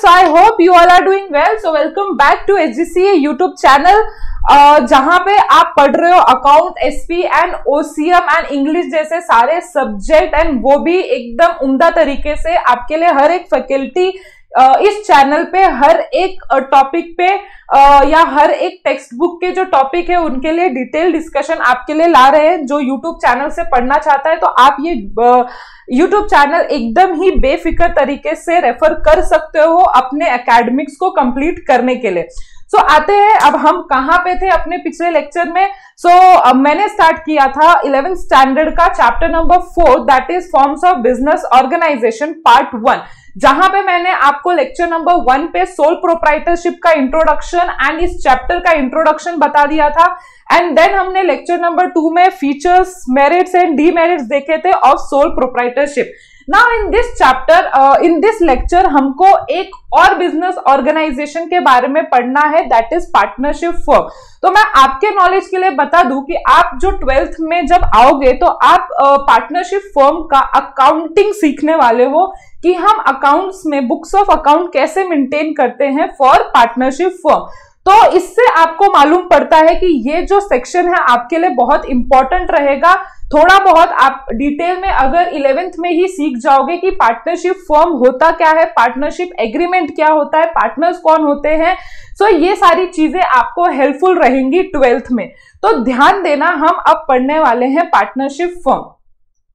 So I hope you all are doing well. So welcome back to HGCA YouTube channel, जहां पे आप पढ़ रहे हो account, SP and OCM and English जैसे सारे सब्जेक्ट, एंड वो भी एकदम उम्दा तरीके से आपके लिए हर एक फैकल्टी इस चैनल पे हर एक टॉपिक पे या हर एक टेक्स्ट बुक के जो टॉपिक है उनके लिए डिटेल डिस्कशन आपके लिए ला रहे हैं। जो यूट्यूब चैनल से पढ़ना चाहता है तो आप ये यूट्यूब चैनल एकदम ही बेफिक्र तरीके से रेफर कर सकते हो अपने एकेडमिक्स को कंप्लीट करने के लिए। सो आते हैं अब हम कहां पे थे अपने पिछले लेक्चर में। मैंने स्टार्ट किया था 11th स्टैंडर्ड का chapter number 4, that is forms of business organisation part 1, जहां पे मैंने आपको लेक्चर नंबर 1 पे सोल प्रोप्राइटरशिप का इंट्रोडक्शन एंड इस चैप्टर का इंट्रोडक्शन बता दिया था। एंड देन हमने लेक्चर नंबर 2 में फीचर्स, मेरिट्स एंड डीमेरिट्स देखे थे of sole proprietorship. Now in this chapter, in this lecture हमको एक और बिजनेस ऑर्गेनाइजेशन के बारे में पढ़ना है, दैट इज पार्टनरशिप फर्म। तो मैं आपके नॉलेज के लिए बता दूं कि आप जो 12th में जब आओगे तो आप पार्टनरशिप फर्म का अकाउंटिंग सीखने वाले हो कि हम अकाउंट्स में बुक्स ऑफ अकाउंट कैसे मेंटेन करते हैं फॉर पार्टनरशिप फर्म। तो इससे आपको मालूम पड़ता है कि ये जो सेक्शन है आपके लिए बहुत इंपॉर्टेंट रहेगा। थोड़ा बहुत आप डिटेल में अगर 11th में ही सीख जाओगे कि पार्टनरशिप फर्म होता क्या है, पार्टनरशिप एग्रीमेंट क्या होता है, पार्टनर्स कौन होते हैं, सो ये सारी चीजें आपको हेल्पफुल रहेंगी 12th में। तो ध्यान देना, हम अब पढ़ने वाले हैं पार्टनरशिप फर्म।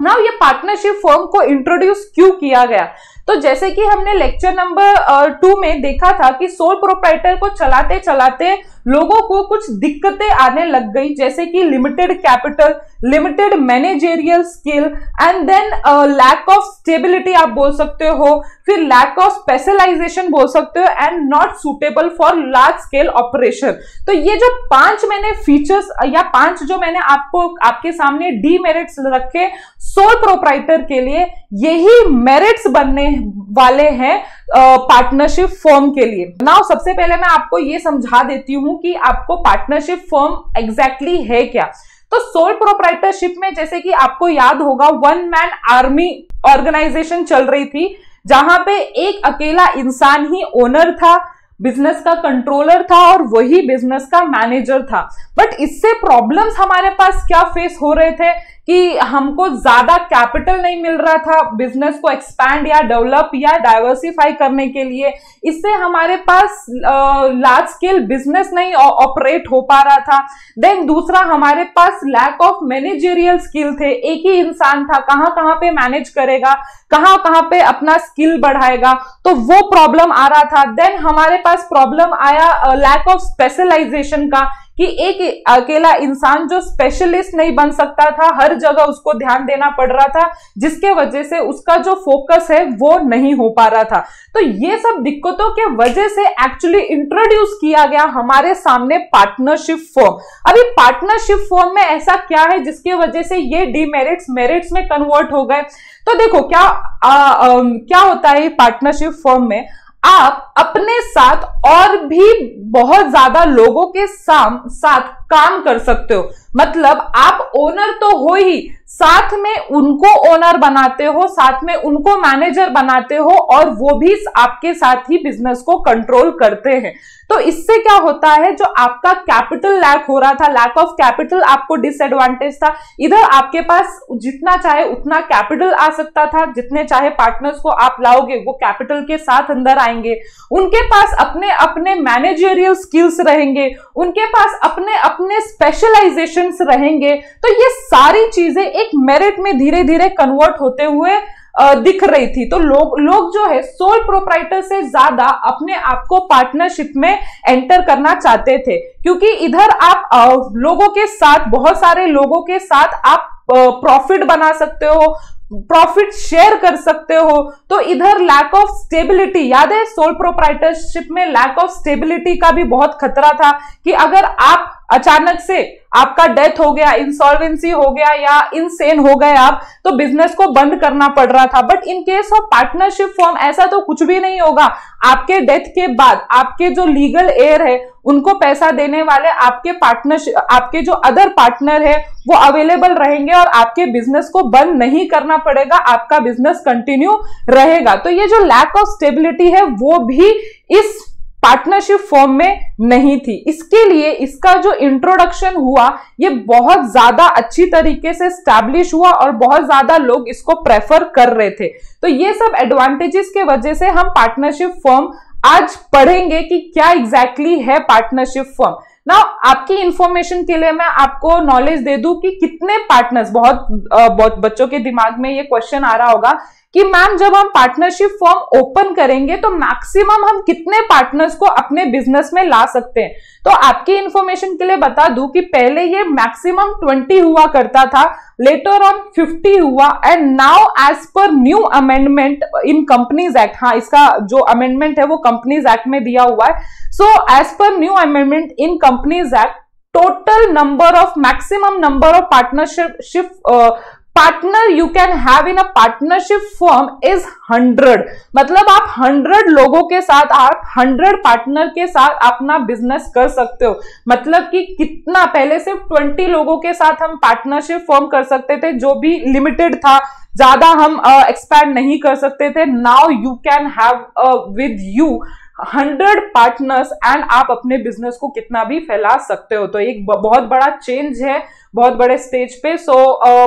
नाउ ये पार्टनरशिप फर्म को इंट्रोड्यूस क्यों किया गया? तो जैसे कि हमने लेक्चर नंबर 2 में देखा था कि सोल प्रोप्राइटर को चलाते चलाते लोगों को कुछ दिक्कतें आने लग गई, जैसे कि limited capital, limited managerial skill and then lack of stability आप बोल सकते हो, फिर लैक ऑफ स्पेशलाइजेशन बोल सकते हो and not suitable for large scale operation. तो ये जो 5 मैंने फीचर्स या 5 जो मैंने आपके सामने डीमेरिट्स रखे सोल प्रोप्राइटर के लिए, यही मेरिट्स बनने वाले हैं पार्टनरशिप फर्म के लिए। नाउ सबसे पहले मैं आपको ये समझा देती हूं कि आपको पार्टनरशिप फर्म एग्जैक्टली है क्या। तो सोल प्रोप्राइटरशिप में जैसे कि आपको याद होगा 1 मैन आर्मी ऑर्गेनाइजेशन चल रही थी, जहां पे एक अकेला इंसान ही ओनर था, बिजनेस का कंट्रोलर था और वही बिजनेस का मैनेजर था। बट इससे प्रॉब्लम्स हमारे पास क्या फेस हो रहे थे कि हमको ज्यादा कैपिटल नहीं मिल रहा था बिजनेस को एक्सपैंड या डेवलप या डाइवर्सिफाई करने के लिए। इससे हमारे पास लार्ज स्केल बिजनेस नहीं ऑपरेट हो पा रहा था। देन दूसरा, हमारे पास लैक ऑफ मैनेजेरियल स्किल थे। एक ही इंसान था, कहां कहां पे मैनेज करेगा, कहां कहां पे अपना स्किल बढ़ाएगा, तो वो प्रॉब्लम आ रहा था। देन हमारे पास प्रॉब्लम आया लैक ऑफ स्पेशलाइजेशन का, कि एक अकेला इंसान जो स्पेशलिस्ट नहीं बन सकता था, हर जगह उसको ध्यान देना पड़ रहा था, जिसके वजह से उसका जो फोकस है वो नहीं हो पा रहा था। तो ये सब दिक्कतों के वजह से एक्चुअली इंट्रोड्यूस किया गया हमारे सामने पार्टनरशिप फर्म। अभी पार्टनरशिप फर्म में ऐसा क्या है जिसकी वजह से ये डीमेरिट्स मेरिट्स में कन्वर्ट हो गए? तो देखो क्या होता है पार्टनरशिप फर्म में, आप अपने साथ और भी बहुत ज्यादा लोगों के साथ काम कर सकते हो। मतलब आप ओनर तो हो ही, साथ में उनको ओनर बनाते हो, साथ में उनको मैनेजर बनाते हो और वो भी आपके साथ ही बिजनेस को कंट्रोल करते हैं। तो इससे क्या होता है, जो आपका कैपिटल लैक हो रहा था, लैक ऑफ कैपिटल आपको डिसएडवांटेज था। इधर आपके पास जितना चाहे उतना कैपिटल आ सकता था, जितने चाहे पार्टनर्स को आप लाओगे वो कैपिटल के साथ अंदर आएंगे। उनके पास अपने अपने मैनेजरियल स्किल्स रहेंगे, उनके पास अपने अपने स्पेशलाइजेशंस रहेंगे। तो ये सारी चीजें एक मेरिट में धीरे धीरे कन्वर्ट होते हुए दिख रही थी। तो लोग जो है सोल प्रोप्राइटर से ज्यादा अपने आप को पार्टनरशिप में एंटर करना चाहते थे, क्योंकि इधर आप लोगों के साथ, बहुत सारे लोगों के साथ आप प्रॉफिट बना सकते हो, प्रॉफिट शेयर कर सकते हो। तो इधर लैक ऑफ स्टेबिलिटी, याद है सोल प्रोप्राइटरशिप में लैक ऑफ स्टेबिलिटी का भी बहुत खतरा था कि अगर आप अचानक से आपका डेथ हो गया, इंसॉल्वेंसी हो गया या इनसेन हो गए आप, तो बिजनेस को बंद करना पड़ रहा था। But in case of partnership form ऐसा तो कुछ भी नहीं होगा। आपके डेथ के बाद आपके जो लीगल एयर है उनको पैसा देने वाले आपके पार्टनरशिप, आपके जो अदर पार्टनर है वो अवेलेबल रहेंगे और आपके बिजनेस को बंद नहीं करना पड़ेगा, आपका बिजनेस कंटिन्यू रहेगा। तो ये जो लैक ऑफ स्टेबिलिटी है वो भी इस पार्टनरशिप फॉर्म में नहीं थी। इसके लिए इसका जो इंट्रोडक्शन हुआ ये बहुत ज्यादा अच्छी तरीके से स्टैब्लिश हुआ और बहुत ज्यादा लोग इसको प्रेफर कर रहे थे। तो ये सब एडवांटेजेस के वजह से हम पार्टनरशिप फॉर्म आज पढ़ेंगे कि क्या एग्जैक्टली है पार्टनरशिप फॉर्म। ना आपकी इंफॉर्मेशन के लिए मैं आपको नॉलेज दे दूं कि कितने पार्टनर्स, बहुत बच्चों के दिमाग में ये क्वेश्चन आ रहा होगा कि मैम जब हम पार्टनरशिप फॉर्म ओपन करेंगे तो मैक्सिमम हम कितने पार्टनर्स को अपने बिजनेस में ला सकते हैं। तो आपकी इंफॉर्मेशन के लिए बता दूं कि पहले ये मैक्सिमम 20 हुआ करता था, लेटर ऑन 50 हुआ, and now as per new amendment in companies act, हाँ इसका जो अमेंडमेंट है वो कंपनीज एक्ट में दिया हुआ है। So as per new amendment in companies act, total number of, maximum number of partnership partner you can have in a partnership firm is 100। मतलब आप 100 लोगों के साथ, आप 100 पार्टनर के साथ अपना बिजनेस कर सकते हो। मतलब कि कितना, पहले सिर्फ 20 लोगों के साथ हम पार्टनरशिप फॉर्म कर सकते थे जो भी लिमिटेड था, ज्यादा हम एक्सपैंड नहीं कर सकते थे। Now you can have with you 100 partners and आप अपने बिजनेस को कितना भी फैला सकते हो। तो एक बहुत बड़ा चेंज है, बहुत बड़े स्टेज पे। सो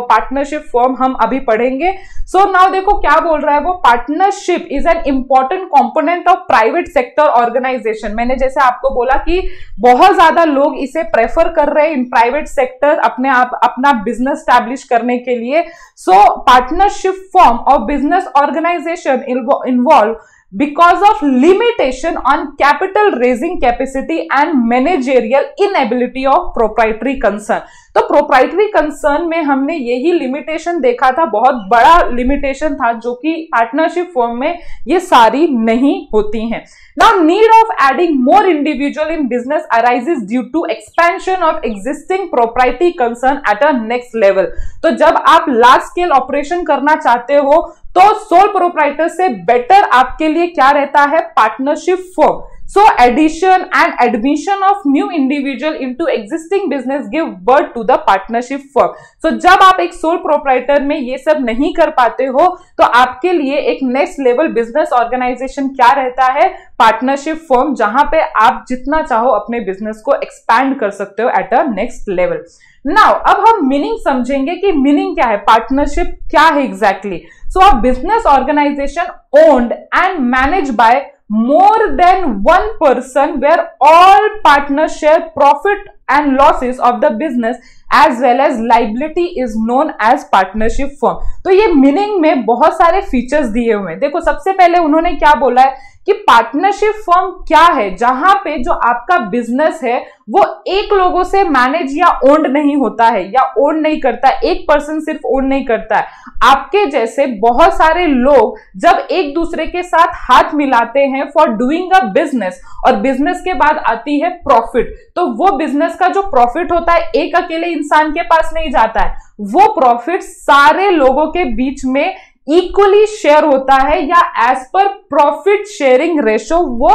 पार्टनरशिप फॉर्म हम अभी पढ़ेंगे। सो नाउ देखो क्या बोल रहा है वो, partnership is an important component of private sector organisation. मैंने जैसे आपको बोला कि बहुत ज्यादा लोग इसे प्रेफर कर रहे हैं इन प्राइवेट सेक्टर अपने आप अपना बिजनेस स्टैब्लिश करने के लिए। सो पार्टनरशिप फॉर्म और business organisation involve because of limitation on capital raising capacity and managerial inability of proprietary concern। तो प्रोप्राइटरी कंसर्न में हमने यही लिमिटेशन देखा था, बहुत बड़ा लिमिटेशन था जो कि पार्टनरशिप फॉर्म में ये सारी नहीं होती हैं। Now need of adding more individual in business arises due to expansion of existing proprietary concern at a next level. तो जब आप लार्ज स्केल ऑपरेशन करना चाहते हो तो सोल प्रोप्राइटर से बेटर आपके लिए क्या रहता है, partnership form. So addition and admission of new individual into existing business give birth to the partnership firm। So जब आप एक sole proprietor में ये सब नहीं कर पाते हो तो आपके लिए एक next level business organization क्या रहता है, partnership firm, जहां पे आप जितना चाहो अपने business को expand कर सकते हो at a next level। Now अब हम मीनिंग समझेंगे कि मीनिंग क्या है, पार्टनरशिप क्या है exactly. So a business organisation owned and manage by more than one person where all partners share profit and losses of the business as well as liability is known as partnership firm। तो ये meaning में बहुत सारे features दिए हुए हैं। देखो सबसे पहले उन्होंने क्या बोला है कि पार्टनरशिप फर्म क्या है, जहां पे जो आपका बिजनेस है वो एक लोगों से मैनेज या ओन्ड नहीं होता है या ओन नहीं करता, एक पर्सन सिर्फ ओन नहीं करता है। आपके जैसे बहुत सारे लोग जब एक दूसरे के साथ हाथ मिलाते हैं फॉर डूइंग अ बिजनेस, और बिजनेस के बाद आती है प्रॉफिट, तो वो बिजनेस का जो प्रॉफिट होता है एक अकेले इंसान के पास नहीं जाता है, वो प्रॉफिट सारे लोगों के बीच में इक्वली शेयर होता है या as per profit sharing ratio वो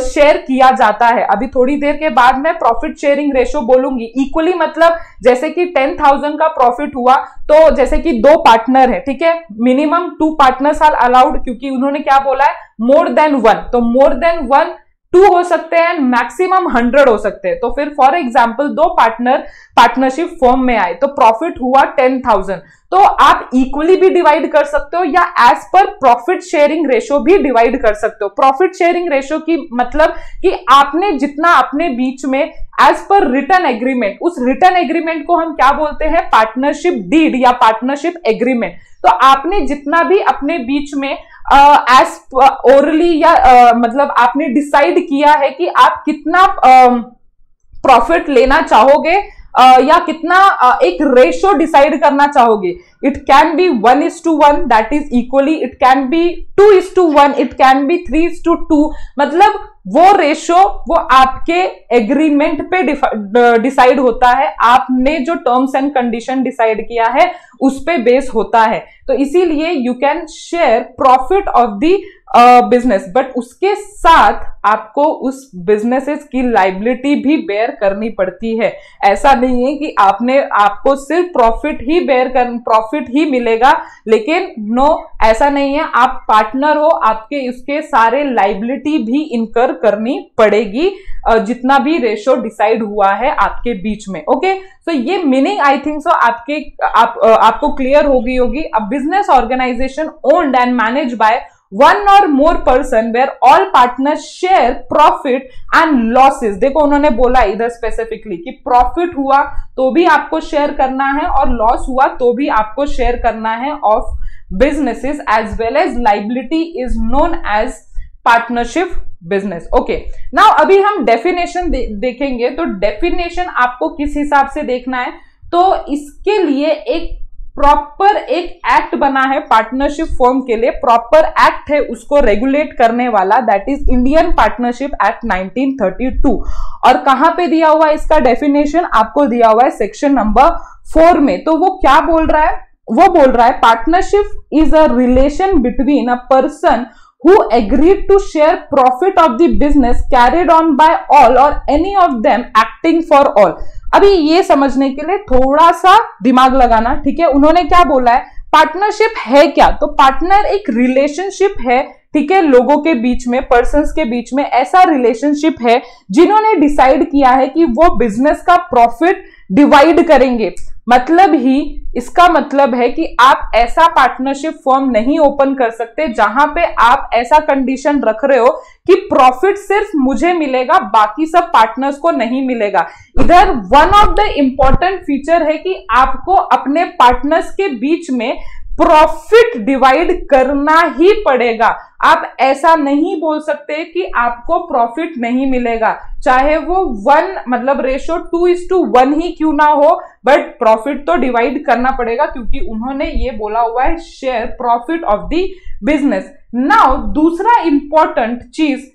शेयर किया जाता है। अभी थोड़ी देर के बाद मैं प्रॉफिट शेयरिंग रेशो बोलूंगी। इक्वली मतलब जैसे कि 10,000 का प्रॉफिट हुआ तो जैसे कि 2 पार्टनर है, ठीक है, मिनिमम 2 पार्टनर्स आर अलाउड, क्योंकि उन्होंने क्या बोला है, मोर देन 1, तो मोर देन 1 2 हो सकते हैं, मैक्सिमम 100 हो सकते हैं। तो फिर for example 2 partner partnership form में आए तो प्रॉफिट हुआ 10,000, तो आप इक्वली भी डिवाइड कर सकते हो या as per profit sharing ratio भी डिवाइड कर सकते हो। प्रॉफिट शेयरिंग रेशो की मतलब कि आपने जितना अपने बीच में एज पर रिटर्न एग्रीमेंट, उस रिटर्न एग्रीमेंट को हम क्या बोलते हैं, पार्टनरशिप डीड या पार्टनरशिप एग्रीमेंट। तो आपने जितना भी अपने बीच में एज ओरली या मतलब आपने डिसाइड किया है कि आप कितना प्रॉफिट लेना चाहोगे या कितना एक रेशो डिसाइड करना चाहोगे, it can be 1:1, that is equally, it can be 2:1, it can be 3:2. मतलब वो रेशो वो आपके एग्रीमेंट पे डिसाइड होता है, आपने जो टर्म्स एंड कंडीशन डिसाइड किया है उस पे बेस होता है। तो इसीलिए you can share profit of the business, but उसके साथ आपको उस बिजनेसेस की लाइबिलिटी भी बेयर करनी पड़ती है। ऐसा नहीं है कि आपको सिर्फ प्रॉफिट ही मिलेगा, लेकिन नो, ऐसा नहीं है। आप पार्टनर हो, आपके उसके सारे लाइबिलिटी भी इनकर करनी पड़ेगी, जितना भी रेशो डिसाइड हुआ है आपके बीच में। ओके, सो ये मीनिंग आई थिंक सो आपको क्लियर हो गई होगी। A business organisation owned and manage by one or more person where all partners share profit and losses। देखो उन्होंने बोला इधर स्पेसिफिकली कि प्रॉफिट हुआ तो भी आपको शेयर करना है और लॉस हुआ तो भी आपको शेयर करना है of businesses as well as liability is known as partnership business. Okay, now अभी हम डेफिनेशन देखेंगे। तो डेफिनेशन आपको किस हिसाब से देखना है, तो इसके लिए एक प्रॉपर एक एक्ट बना है पार्टनरशिप फॉर्म के लिए, प्रॉपर एक्ट है उसको रेगुलेट करने वाला, that is Indian partnership act 1932। और कहां पे दिया हुआ है इसका डेफिनेशन, आपको दिया हुआ है सेक्शन नंबर 4 में। तो वो क्या बोल रहा है, वो बोल रहा है partnership is a relation between a person who agreed to share profit of the business carried on by all or any of them acting for all। अभी ये समझने के लिए थोड़ा सा दिमाग लगाना, ठीक है। उन्होंने क्या बोला है, पार्टनरशिप है क्या, तो पार्टनर एक रिलेशनशिप है, ठीक है, लोगों के बीच में, पर्संस के बीच में ऐसा रिलेशनशिप है जिन्होंने डिसाइड किया है कि वो बिजनेस का प्रॉफिट डिवाइड करेंगे। मतलब ही इसका मतलब है कि आप ऐसा पार्टनरशिप फॉर्म नहीं ओपन कर सकते जहां पे आप ऐसा कंडीशन रख रहे हो कि प्रॉफिट सिर्फ मुझे मिलेगा, बाकी सब पार्टनर्स को नहीं मिलेगा। इधर one of the important feature है कि आपको अपने पार्टनर्स के बीच में प्रॉफिट डिवाइड करना ही पड़ेगा। आप ऐसा नहीं बोल सकते कि आपको प्रॉफिट नहीं मिलेगा, चाहे वो 1 मतलब रेशो 2:1 ही क्यों ना हो, बट प्रॉफिट तो डिवाइड करना पड़ेगा, क्योंकि उन्होंने ये बोला हुआ है share profit of the business. Now दूसरा इंपॉर्टेंट चीज,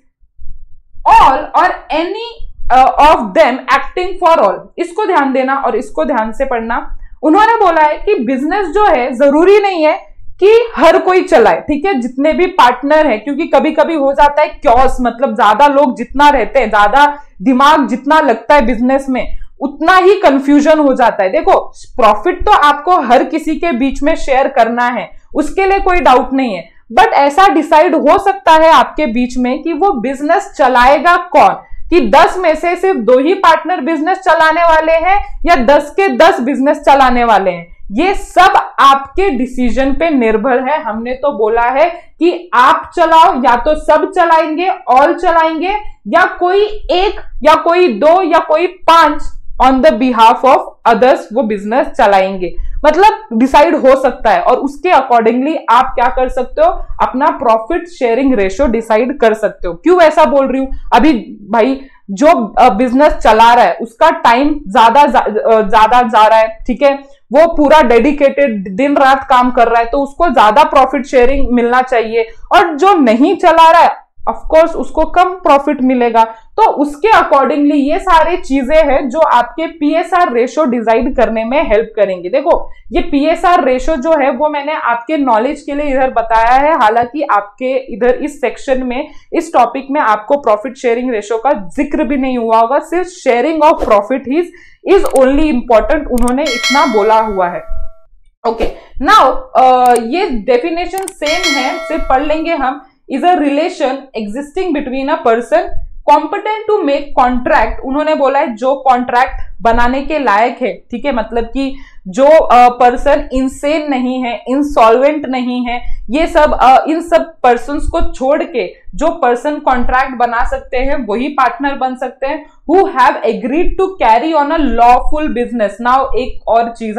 ऑल और any of them acting for all, इसको ध्यान देना और इसको ध्यान से पढ़ना। उन्होंने बोला है कि बिजनेस जो है जरूरी नहीं है कि हर कोई चलाए, ठीक है, जितने भी पार्टनर है, क्योंकि कभी कभी हो जाता है क्योस, मतलब ज्यादा लोग जितना रहते हैं, ज्यादा दिमाग जितना लगता है बिजनेस में, उतना ही कंफ्यूजन हो जाता है। देखो, प्रॉफिट तो आपको हर किसी के बीच में शेयर करना है, उसके लिए कोई डाउट नहीं है, बट ऐसा डिसाइड हो सकता है आपके बीच में कि वो बिजनेस चलाएगा कौन, कि 10 में से सिर्फ 2 ही पार्टनर बिजनेस चलाने वाले हैं या 10 के 10 बिजनेस चलाने वाले हैं। ये सब आपके डिसीजन पे निर्भर है। हमने तो बोला है कि आप चलाओ, या तो सब चलाएंगे, ऑल चलाएंगे, या कोई 1 या कोई 2 या कोई 5 on the behalf of others वो बिजनेस चलाएंगे। मतलब डिसाइड हो सकता है, और उसके अकॉर्डिंगली आप क्या कर सकते हो, अपना प्रॉफिट शेयरिंग रेशो डिसाइड कर सकते हो। क्यों ऐसा बोल रही हूं, अभी भाई जो बिजनेस चला रहा है उसका टाइम ज्यादा जा रहा है, ठीक है, वो पूरा डेडिकेटेड दिन रात काम कर रहा है, तो उसको ज्यादा प्रॉफिट शेयरिंग मिलना चाहिए, और जो नहीं चला रहा है ऑफ कोर्स उसको कम प्रॉफिट मिलेगा। तो उसके अकॉर्डिंगली ये सारी चीजें हैं जो आपके पीएसआर रेशो डिसाइड करने में हेल्प करेंगे। देखो, ये पीएसआर रेशो जो है वो मैंने आपके नॉलेज के लिए इधर बताया है, हालांकि आपके इधर इस सेक्शन में, इस टॉपिक में आपको प्रॉफिट शेयरिंग रेशो का जिक्र भी नहीं हुआ होगा, सिर्फ sharing of profit is only important, उन्होंने इतना बोला हुआ है। ओके, नाउ ये डेफिनेशन सेम है, सिर्फ पढ़ लेंगे हम। is a relation existing between a person competent to make contract। उन्होंने बोला है जो कॉन्ट्रैक्ट बनाने के लायक है, ठीक है, मतलब कि जो पर्सन इनसेन नहीं है, इंसॉल्वेंट नहीं है, ये सब इन सब पर्सन्स को छोड़ के जो पर्सन कॉन्ट्रैक्ट बना सकते हैं वही पार्टनर बन सकते हैं। who have agreed to carry on a lawful business। Now एक और चीज,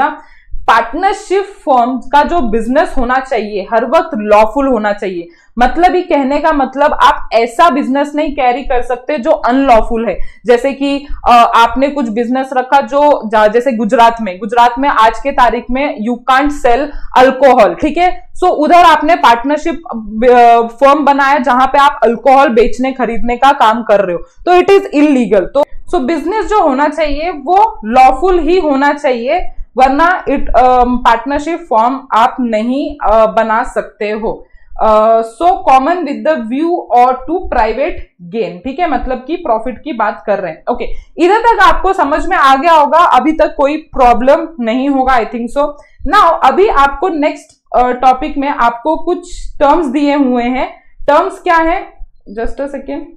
पार्टनरशिप फर्म का जो बिजनेस होना चाहिए हर वक्त लॉफुल होना चाहिए। मतलब ही कहने का मतलब आप ऐसा बिजनेस नहीं कैरी कर सकते जो अनलॉफुल है। जैसे कि आपने कुछ बिजनेस रखा जो जैसे गुजरात में आज के तारीख में यू कांट सेल अल्कोहल, ठीक है। सो उधर आपने पार्टनरशिप फर्म बनाया जहां पे आप अल्कोहल बेचने खरीदने का काम कर रहे हो, तो इट इज इलीगल। तो सो बिजनेस जो होना चाहिए वो लॉफुल ही होना चाहिए, वरना पार्टनरशिप फॉर्म आप नहीं बना सकते हो। So common with the view और टू प्राइवेट गेन, ठीक है, मतलब कि प्रॉफिट की बात कर रहे हैं। ओके, इधर तक आपको समझ में आ गया होगा, अभी तक कोई प्रॉब्लम नहीं होगा, आई थिंक सो। नाउ अभी आपको नेक्स्ट टॉपिक में आपको कुछ टर्म्स दिए हुए हैं। टर्म्स क्या है, just a second.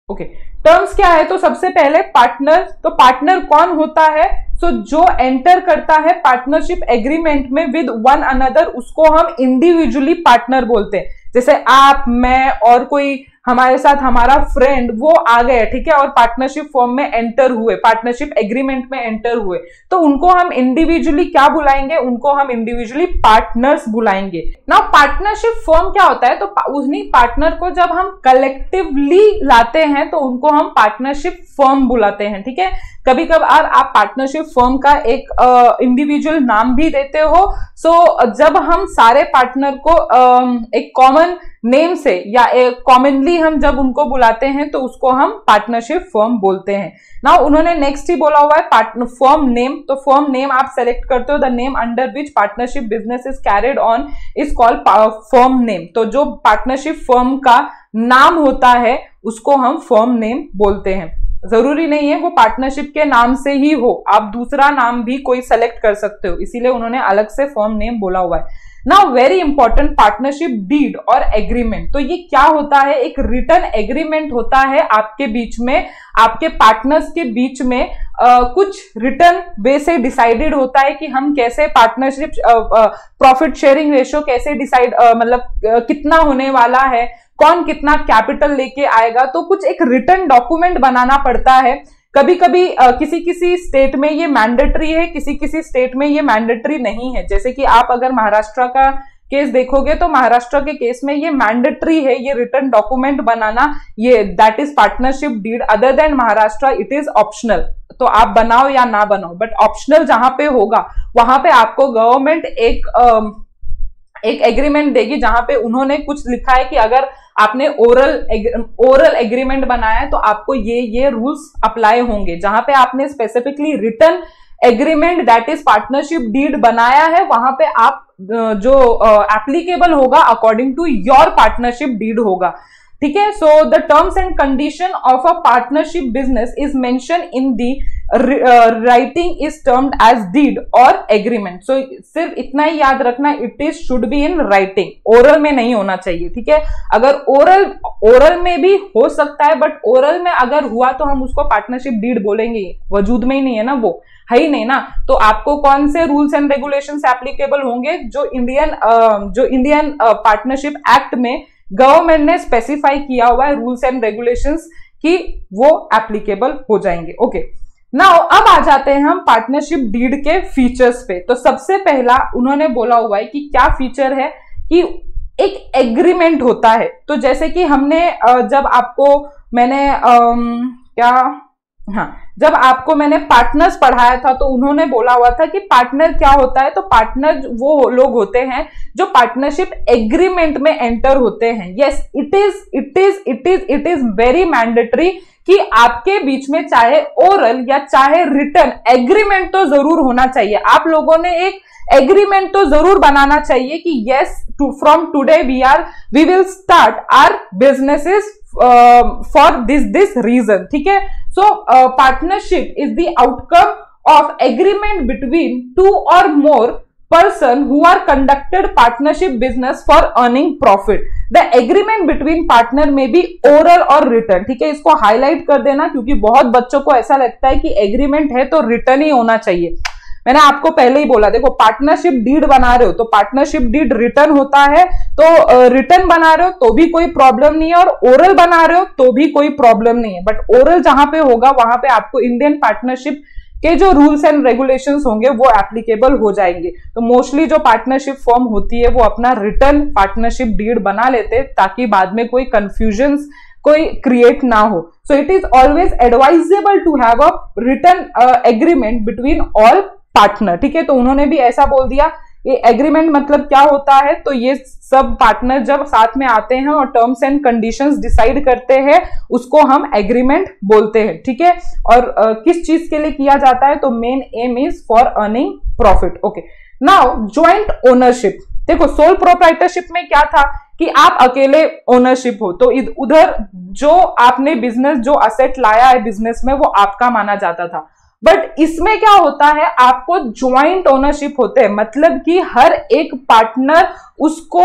Okay, terms क्या है, तो सबसे पहले पार्टनर। तो पार्टनर कौन होता है, सो जो एंटर करता है पार्टनरशिप एग्रीमेंट में विद वन अनदर, उसको हम इंडिविजुअली पार्टनर बोलते हैं। जैसे आप, मैं और कोई हमारे साथ हमारा फ्रेंड वो आ गए, ठीक है, और पार्टनरशिप फॉर्म में एंटर हुए, पार्टनरशिप एग्रीमेंट में एंटर हुए, तो उनको हम इंडिविजुअली क्या बुलाएंगे, उनको हम इंडिविजुअली पार्टनर्स बुलाएंगे। नाउ पार्टनरशिप फॉर्म क्या होता है, तो उन्हीं पार्टनर को जब हम कलेक्टिवली लाते हैं तो उनको हम पार्टनरशिप फर्म बुलाते हैं, ठीक है। कभी कभार आप पार्टनरशिप फर्म का एक इंडिविजुअल नाम भी देते हो। सो जब हम सारे पार्टनर को एक कॉमन नेम से या एक कॉमनली हम जब उनको बुलाते हैं तो उसको हम पार्टनरशिप फर्म बोलते हैं। नाउ उन्होंने नेक्स्ट ही बोला हुआ है पार्टनर फर्म नेम। तो फर्म नेम आप सेलेक्ट करते हो, the name under which partnership business is carried on is called firm name. तो जो पार्टनरशिप फर्म का नाम होता है उसको हम फर्म नेम बोलते हैं। जरूरी नहीं है वो पार्टनरशिप के नाम से ही हो, आप दूसरा नाम भी कोई सेलेक्ट कर सकते हो, इसीलिए उन्होंने अलग से फर्म नेम बोला हुआ है। Now very important, partnership deed और एग्रीमेंट। तो ये क्या होता है, एक रिटन एग्रीमेंट होता है आपके बीच में, आपके पार्टनर्स के बीच में कुछ रिटर्न वे से डिसाइडेड होता है कि हम कैसे पार्टनरशिप प्रॉफिट शेयरिंग रेशियो कैसे डिसाइड मतलब कितना होने वाला है, कौन कितना कैपिटल लेके आएगा। तो कुछ एक रिटन डॉक्यूमेंट बनाना पड़ता है। कभी कभी किसी किसी स्टेट में ये मैंडेटरी है, किसी किसी स्टेट में ये मैंडेटरी नहीं है। जैसे कि आप अगर महाराष्ट्र का केस देखोगे तो महाराष्ट्र के केस में ये मैंडेटरी है, ये रिटन डॉक्यूमेंट बनाना, ये that is partnership deed. Other than Maharashtra it is optional, तो आप बनाओ या ना बनाओ, बट ऑप्शनल जहां पे होगा वहां पे आपको गवर्नमेंट एक एग्रीमेंट देगी जहां पे उन्होंने कुछ लिखा है कि अगर आपने ओरल एग्रीमेंट बनाया है तो आपको ये रूल्स अप्लाई होंगे। जहां पे आपने specifically written agreement that is partnership deed बनाया है वहां पे आप जो एप्लीकेबल होगा according to your partnership deed होगा, ठीक है। So the terms and condition of a partnership business is mention in the writing is termed as deed और एग्रीमेंट। सो सिर्फ इतना ही याद रखना, it is should be in writing, oral में नहीं होना चाहिए, ठीक है। अगर ओरल में भी हो सकता है, बट ओरल में अगर हुआ तो हम उसको पार्टनरशिप डीड बोलेंगे, वजूद में ही नहीं है ना, वो है ही नहीं ना। तो आपको कौन से रूल्स एंड रेगुलेशंस एप्लीकेबल होंगे, जो इंडियन पार्टनरशिप एक्ट में गवर्नमेंट ने स्पेसिफाई किया हुआ है रूल्स एंड रेगुलेशंस की, वो एप्लीकेबल हो जाएंगे। ओके, नाउ अब आ जाते हैं हम पार्टनरशिप डीड के फीचर्स पे। तो सबसे पहला उन्होंने बोला हुआ है कि क्या फीचर है कि एक एग्रीमेंट होता है। तो जैसे कि हमने जब आपको मैंने पार्टनर्स पढ़ाया था तो उन्होंने बोला हुआ था कि पार्टनर क्या होता है। तो पार्टनर वो लोग होते हैं जो पार्टनरशिप एग्रीमेंट में एंटर होते हैं। Yes, it is very mandatory कि आपके बीच में चाहे ओरल या चाहे रिटन एग्रीमेंट तो जरूर होना चाहिए। आप लोगों ने एक एग्रीमेंट तो जरूर बनाना चाहिए कि yes, from today we will start our businesses for this reason, ठीक है। So partnership is the outcome of agreement between two or more person who are conducted partnership business for earning profit. The agreement between partner may be oral or written, ठीक है। इसको highlight कर देना क्योंकि बहुत बच्चों को ऐसा लगता है कि एग्रीमेंट है तो रिटन ही होना चाहिए। मैंने आपको पहले ही बोला, देखो पार्टनरशिप डीड बना रहे हो तो पार्टनरशिप डीड रिटन होता है, तो रिटन बना रहे हो तो भी कोई प्रॉब्लम नहीं है, और ओरल बना रहे हो तो भी कोई प्रॉब्लम नहीं है। बट ओरल जहां पे होगा वहां पे आपको इंडियन पार्टनरशिप के जो रूल्स एंड रेगुलेशंस होंगे वो एप्लीकेबल हो जाएंगे। तो मोस्टली जो पार्टनरशिप फॉर्म होती है वो अपना रिटर्न पार्टनरशिप डीड बना लेते ताकि बाद में कोई कंफ्यूजन्स कोई क्रिएट ना हो। So it is always advisable to have a written agreement between all partner. ठीक है, तो उन्होंने भी ऐसा बोल दिया। ये एग्रीमेंट मतलब क्या होता है, तो ये सब पार्टनर जब साथ में आते हैं और टर्म्स एंड कंडीशंस डिसाइड करते हैं उसको हम एग्रीमेंट बोलते हैं। ठीक है, और किस चीज के लिए किया जाता है, तो main M is for earning profit. Okay, now joint ownership. देखो सोल प्रोप्राइटरशिप में क्या था कि आप अकेले ओनरशिप हो, तो उधर जो आपने बिजनेस जो असेट लाया है बिजनेस में वो आपका माना जाता था। बट इसमें क्या होता है, आपको ज्वाइंट ओनरशिप होते हैं, मतलब कि हर एक पार्टनर उसको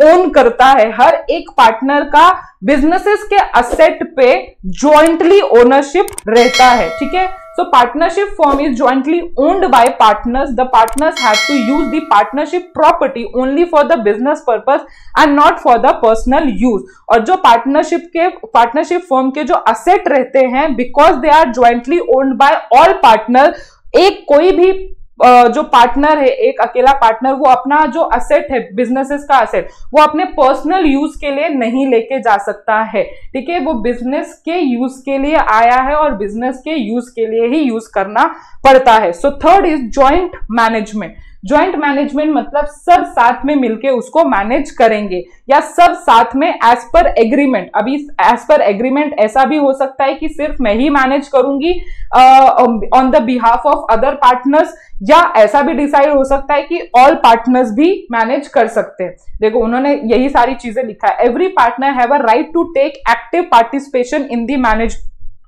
ओन करता है, हर एक पार्टनर का बिजनेसेस के असेट पे ज्वाइंटली ओनरशिप रहता है। ठीक है, so partnership firm is jointly owned by partners. The partners have to use the partnership property only for the business purpose and not for the personal use. और जो partnership firm के जो asset रहते हैं, because they are jointly owned by all partners, एक कोई भी जो पार्टनर है, एक अकेला पार्टनर, वो अपना जो असेट है बिजनेसेस का असेट वो अपने पर्सनल यूज के लिए नहीं लेके जा सकता है। ठीक है, वो बिजनेस के यूज के लिए आया है और बिजनेस के यूज के लिए ही यूज करना पड़ता है। So third is joint management. Joint management मतलब सब साथ में मिलके उसको मैनेज करेंगे या सब साथ में एज पर एग्रीमेंट। अभी एज पर एग्रीमेंट ऐसा भी हो सकता है कि सिर्फ मैं ही मैनेज करूंगी on the behalf of other partners, या ऐसा भी डिसाइड हो सकता है कि ऑल पार्टनर्स भी मैनेज कर सकते हैं। देखो उन्होंने यही सारी चीजें लिखा है। Every partner have a right to take active participation in the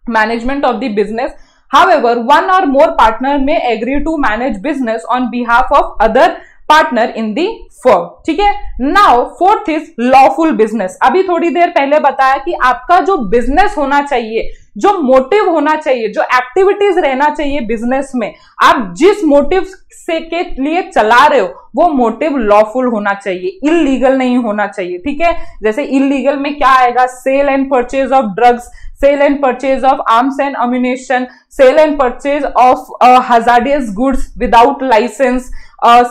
management of the business. However, one or more partner may agree to manage business on behalf of other partner in the firm. ठीक है, now fourth is lawful business. अभी थोड़ी देर पहले बताया कि आपका जो business होना चाहिए, जो मोटिव होना चाहिए, जो एक्टिविटीज रहना चाहिए बिजनेस में, आप जिस मोटिव से के लिए चला रहे हो वो मोटिव लॉफुल होना चाहिए, इलीगल नहीं होना चाहिए। ठीक है, जैसे इलीगल में क्या आएगा, sale and purchase of drugs, sale and purchase of arms and ammunition, sale and purchase of hazardous goods without license,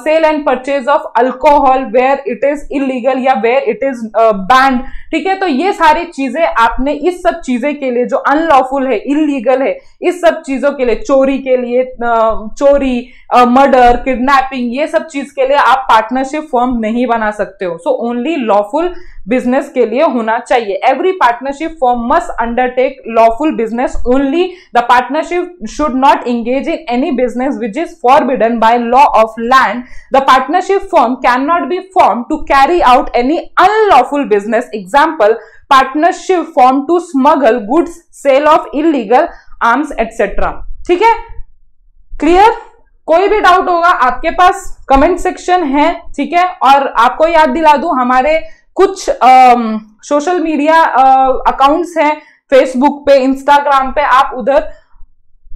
sale and purchase of alcohol where it is illegal या where it is banned। ठीक है, तो ये सारी चीजें आपने इस सब चीजें के लिए जो अनलॉफुल है, इलीगल है, इस सब चीजों के लिए, चोरी के लिए, चोरी, मर्डर, किडनैपिंग, ये सब चीज के लिए आप पार्टनरशिप फर्म नहीं बना सकते हो। सो ओनली लॉफुल बिजनेस के लिए होना चाहिए। Every partnership firm must undertake lawful business only. The partnership should not engage in any business which is forbidden by law of land. The partnership firm cannot be formed to carry out any unlawful business. Example, partnership formed to smuggle goods, sale of illegal arms, etc. ठीक है, clear? कोई भी doubt होगा आपके पास comment section है। ठीक है, और आपको याद दिला दूं, हमारे कुछ सोशल मीडिया अकाउंट्स हैं, फेसबुक पे, इंस्टाग्राम पे, आप उधर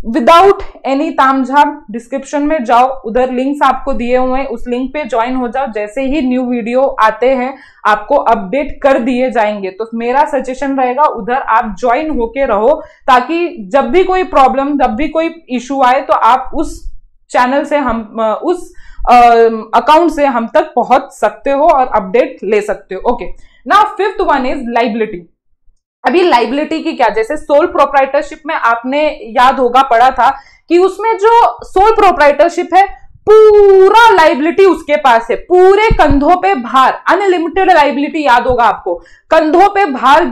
विदाउट एनी तामझाम डिस्क्रिप्शन में जाओ, उधर लिंक्स आपको दिए हुए हैं, उस लिंक पे ज्वाइन हो जाओ। जैसे ही न्यू वीडियो आते हैं आपको अपडेट कर दिए जाएंगे। तो मेरा सजेशन रहेगा उधर आप ज्वाइन होके रहो, ताकि जब भी कोई प्रॉब्लम, जब भी कोई इशू आए तो आप उस चैनल से, हम उस अकाउंट से हम तक पहुंच सकते हो और अपडेट ले सकते हो। Okay, now fifth one is liability. अभी लाइबिलिटी की क्या, जैसे सोल प्रोप्राइटरशिप में आपने याद होगा पढ़ा था कि उसमें जो सोल प्रोप्राइटरशिप है पूरा लाइबिलिटी उसके पास है, पूरे कंधों पे भार, अनलिमिटेड लाइबिलिटी याद होगा आपको, कंधों पे भार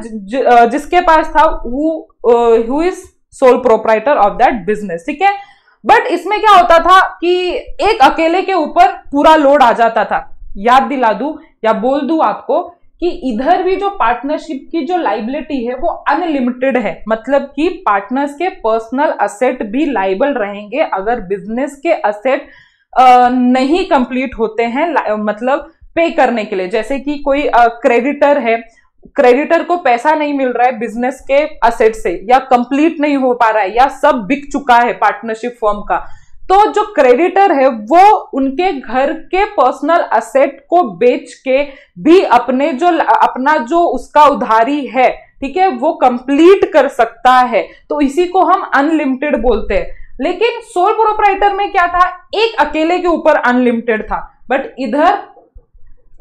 जिसके पास था who is sole proprietor of that business. ठीक है, बट इसमें क्या होता था कि एक अकेले के ऊपर पूरा लोड आ जाता था। याद दिला दूं या बोल दूं आपको कि इधर भी जो पार्टनरशिप की जो लाइबिलिटी है वो अनलिमिटेड है, मतलब कि पार्टनर्स के पर्सनल असेट भी लाइबल रहेंगे अगर बिजनेस के असेट नहीं कंप्लीट होते हैं, मतलब पे करने के लिए। जैसे कि कोई क्रेडिटर है, क्रेडिटर को पैसा नहीं मिल रहा है बिजनेस के असेट से, या कंप्लीट नहीं हो पा रहा है, या सब बिक चुका है पार्टनरशिप फर्म का, तो जो क्रेडिटर है वो उनके घर के पर्सनल असेट को बेच के भी अपना जो उसका उधारी है, ठीक है, वो कंप्लीट कर सकता है। तो इसी को हम अनलिमिटेड बोलते हैं। लेकिन सोल प्रोप्राइटर में क्या था, एक अकेले के ऊपर अनलिमिटेड था, बट इधर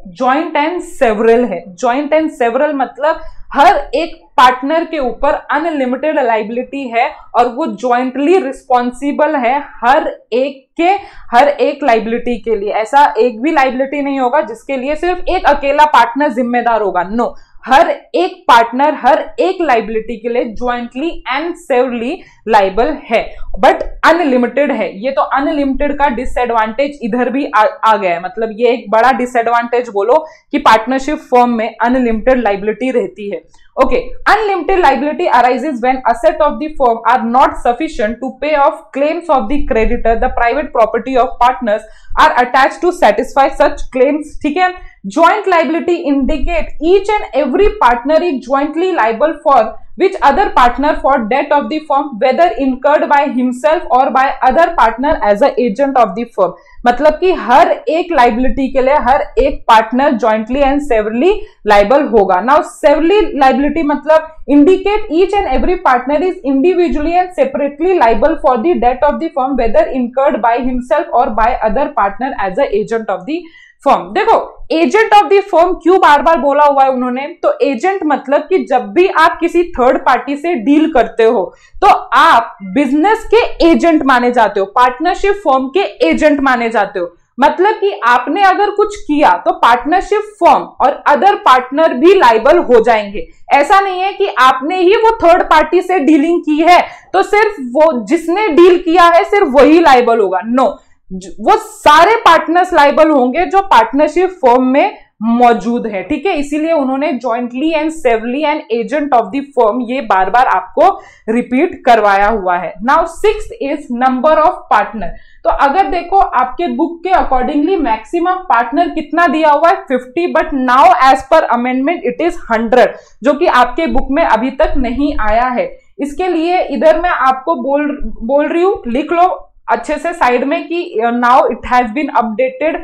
जॉइंट एंड सेवरल है। जॉइंट एंड सेवरल मतलब हर एक पार्टनर के ऊपर अनलिमिटेड लाइबिलिटी है और वो जॉइंटली रिस्पॉन्सिबल है हर एक लाइबिलिटी के लिए। ऐसा एक भी लाइबिलिटी नहीं होगा जिसके लिए सिर्फ एक अकेला पार्टनर जिम्मेदार होगा। नो, हर एक पार्टनर हर एक लाइबिलिटी के लिए ज्वाइंटली एंड सेवरली लाइबल है, बट अनलिमिटेड है। ये तो अनलिमिटेड का डिसएडवांटेज इधर भी आ गया है, मतलब ये एक बड़ा डिसएडवांटेज बोलो कि पार्टनरशिप फर्म में अनलिमिटेड लाइबिलिटी रहती है। Okay, unlimited liability arises when assets of the firm are not sufficient to pay off claims of the creditor. The private property of partners are attached to satisfy such claims. ठीक है, joint liability indicate each and every partner is jointly liable for which other partner for debt of the firm, whether incurred by himself or by other partner as a agent of the firm. मतलब कि हर एक liability के लिए हर एक partner jointly and severally liable होगा। Now severally liability मतलब indicate each and every partner is individually and separately liable for the debt of the firm, whether incurred by himself or by other partner as a agent of the firm. देखो, agent of the firm क्यों बार बार बोला हुआ है उन्होंने, तो agent मतलब कि जब भी आप किसी थर्ड पार्टी से डील करते हो तो आप बिजनेस के एजेंट माने जाते हो, पार्टनरशिप फर्म के एजेंट माने जाते हो। मतलब कि आपने अगर कुछ किया तो पार्टनरशिप फर्म और अदर पार्टनर भी लाइबल हो जाएंगे। ऐसा नहीं है कि आपने ही वो थर्ड पार्टी से डीलिंग की है तो सिर्फ वो जिसने डील किया है सिर्फ वही लाइबल होगा। नो, वो सारे पार्टनर्स लाइबल होंगे जो पार्टनरशिप फर्म में मौजूद है। ठीक है, इसीलिए उन्होंने jointly and severally and agent of the firm ये बार बार आपको रिपीट करवाया हुआ है। Now 6th is number of partner. तो अगर देखो आपके बुक के अकॉर्डिंगली मैक्सिमम पार्टनर कितना दिया हुआ है 50, but now as per amendment it is 100, जो कि आपके बुक में अभी तक नहीं आया है। इसके लिए इधर मैं आपको बोल रही हूं, लिख लो अच्छे से साइड में कि now it has been updated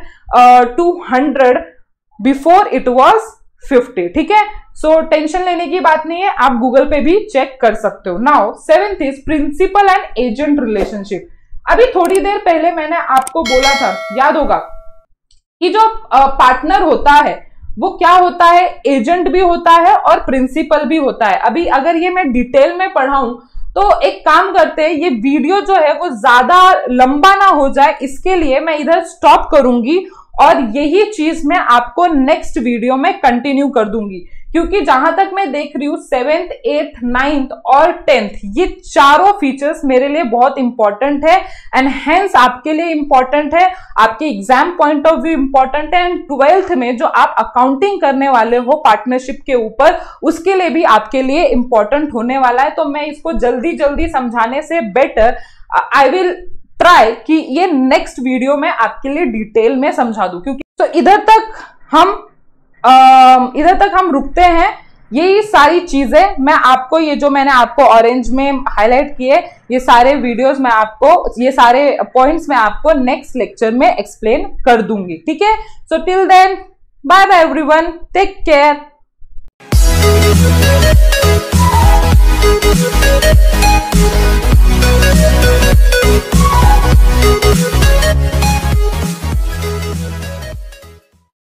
to 100 before it was 50। ठीक है, सो टेंशन लेने की बात नहीं है, आप गूगल पे भी चेक कर सकते हो। Now 7th is principal and agent relationship. अभी थोड़ी देर पहले मैंने आपको बोला था, याद होगा, कि जो पार्टनर होता है वो क्या होता है, एजेंट भी होता है और प्रिंसिपल भी होता है। अभी अगर ये मैं डिटेल में पढ़ाऊं तो एक काम करते हैं, ये वीडियो जो है वो ज्यादा लंबा ना हो जाए, इसके लिए मैं इधर स्टॉप करूंगी और यही चीज मैं आपको नेक्स्ट वीडियो में कंटिन्यू कर दूंगी, क्योंकि जहां तक मैं देख रही हूं 7th, 8th, 9th और 10th ये चारों फीचर्स मेरे लिए बहुत इंपॉर्टेंट है एंड हेंस आपके लिए इंपॉर्टेंट है, आपके exam point of view important है एंड 12th में जो आप अकाउंटिंग करने वाले हो पार्टनरशिप के ऊपर उसके लिए भी आपके लिए इंपॉर्टेंट होने वाला है। तो मैं इसको जल्दी समझाने से बेटर आई विल ट्राई कि ये नेक्स्ट वीडियो में आपके लिए डिटेल में समझा दूं, क्योंकि तो इधर तक हम रुकते हैं। यही सारी चीजें मैं आपको, ये जो मैंने आपको ऑरेंज में हाईलाइट किए, ये सारे वीडियोस में आपको, ये सारे पॉइंट्स मैं आपको नेक्स्ट लेक्चर में एक्सप्लेन कर दूंगी। ठीक है, so till then bye bye everyone, take care.